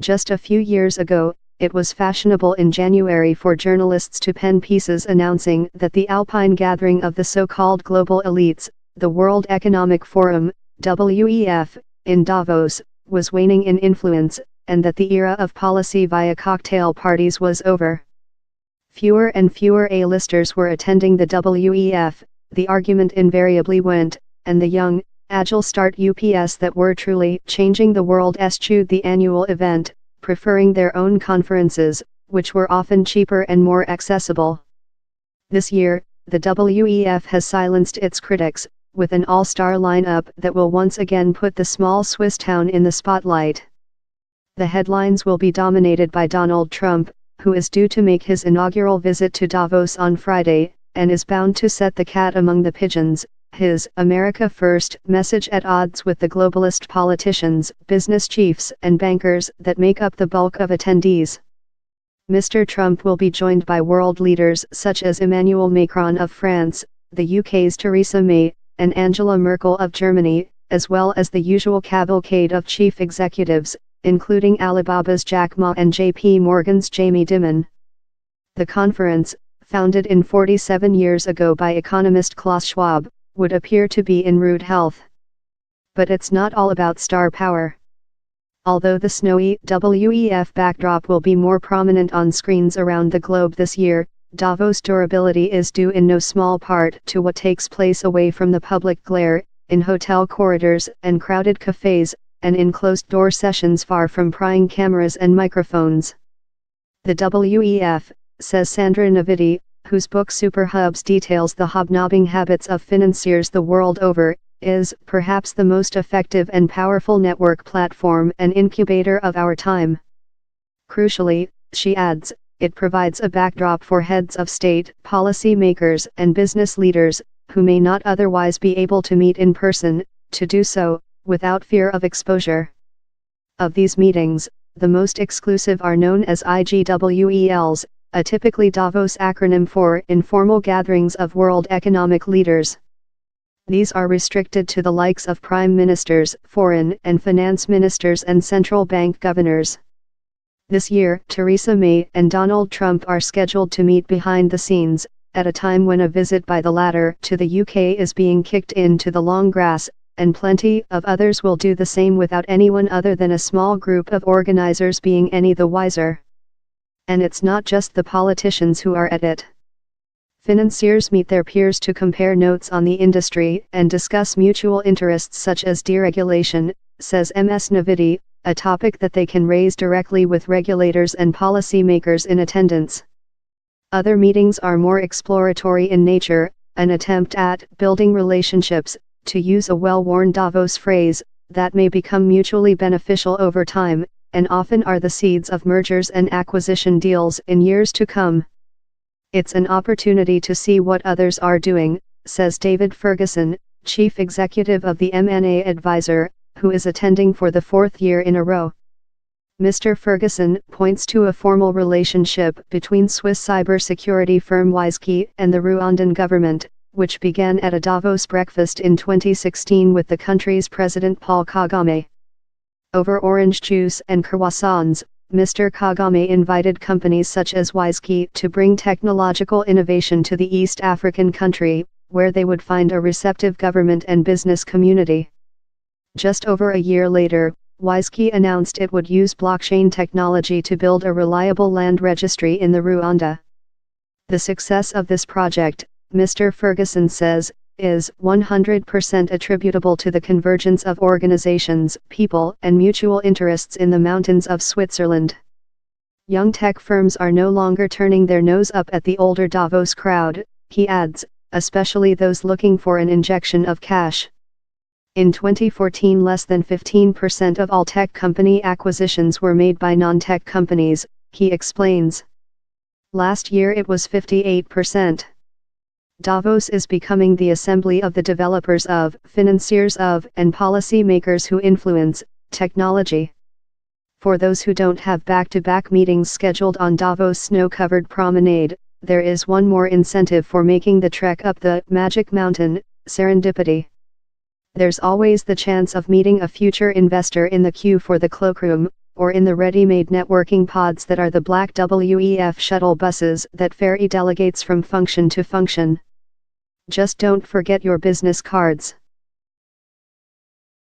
Just a few years ago, it was fashionable in January for journalists to pen pieces announcing that the Alpine gathering of the so-called global elites, the World Economic Forum, WEF, in Davos, was waning in influence, and that the era of policy via cocktail parties was over. Fewer and fewer A-listers were attending the WEF, the argument invariably went, and the young, agile start-ups that were truly changing the world eschewed the annual event, preferring their own conferences, which were often cheaper and more accessible. This year, the WEF has silenced its critics, with an all-star lineup that will once again put the small Swiss town in the spotlight. The headlines will be dominated by Donald Trump, who is due to make his inaugural visit to Davos on Friday, and is bound to set the cat among the pigeons, his America First message at odds with the globalist politicians, business chiefs and bankers that make up the bulk of attendees. Mr. Trump will be joined by world leaders such as Emmanuel Macron of France, the UK's Theresa May, and Angela Merkel of Germany, as well as the usual cavalcade of chief executives, including Alibaba's Jack Ma and JP Morgan's Jamie Dimon. The conference, founded in 47 years ago by economist Klaus Schwab, would appear to be in rude health. But it's not all about star power. Although the snowy WEF backdrop will be more prominent on screens around the globe this year, Davos' durability is due in no small part to what takes place away from the public glare, in hotel corridors and crowded cafes, and in closed-door sessions far from prying cameras and microphones. The WEF, says Sandra Navidi, whose book Superhubs details the hobnobbing habits of financiers the world over, is perhaps the most effective and powerful network platform and incubator of our time. Crucially, she adds, it provides a backdrop for heads of state, policy makers and business leaders, who may not otherwise be able to meet in person, to do so, without fear of exposure. Of these meetings, the most exclusive are known as IGWELs, a typically Davos acronym for Informal Gatherings of World Economic Leaders. These are restricted to the likes of prime ministers, foreign and finance ministers and central bank governors. This year, Theresa May and Donald Trump are scheduled to meet behind the scenes, at a time when a visit by the latter to the UK is being kicked into the long grass, and plenty of others will do the same without anyone other than a small group of organizers being any the wiser. And it's not just the politicians who are at it. Financiers meet their peers to compare notes on the industry and discuss mutual interests such as deregulation, says Ms. Navidi, a topic that they can raise directly with regulators and policymakers in attendance. Other meetings are more exploratory in nature, an attempt at building relationships, to use a well-worn Davos phrase, that may become mutually beneficial over time, and often are the seeds of mergers and acquisition deals in years to come. It's an opportunity to see what others are doing, says David Ferguson, chief executive of the M&A Advisor, who is attending for the fourth year in a row. Mr. Ferguson points to a formal relationship between Swiss cybersecurity firm WiseKey and the Rwandan government, which began at a Davos breakfast in 2016 with the country's President Paul Kagame. Over orange juice and croissants, Mr. Kagame invited companies such as WiseKey to bring technological innovation to the East African country, where they would find a receptive government and business community. Just over a year later, WiseKey announced it would use blockchain technology to build a reliable land registry in the Rwanda. The success of this project, Mr. Ferguson says, is 100% attributable to the convergence of organizations, people and mutual interests in the mountains of Switzerland. Young tech firms are no longer turning their nose up at the older Davos crowd, he adds, especially those looking for an injection of cash. In 2014, less than 15% of all tech company acquisitions were made by non-tech companies, he explains. Last year it was 58%. Davos is becoming the assembly of the developers of, financiers of, and policy makers who influence technology. For those who don't have back-to-back meetings scheduled on Davos' snow-covered promenade, there is one more incentive for making the trek up the magic mountain: serendipity. There's always the chance of meeting a future investor in the queue for the cloakroom, or in the ready-made networking pods that are the black WEF shuttle buses that ferry delegates from function to function. Just don't forget your business cards.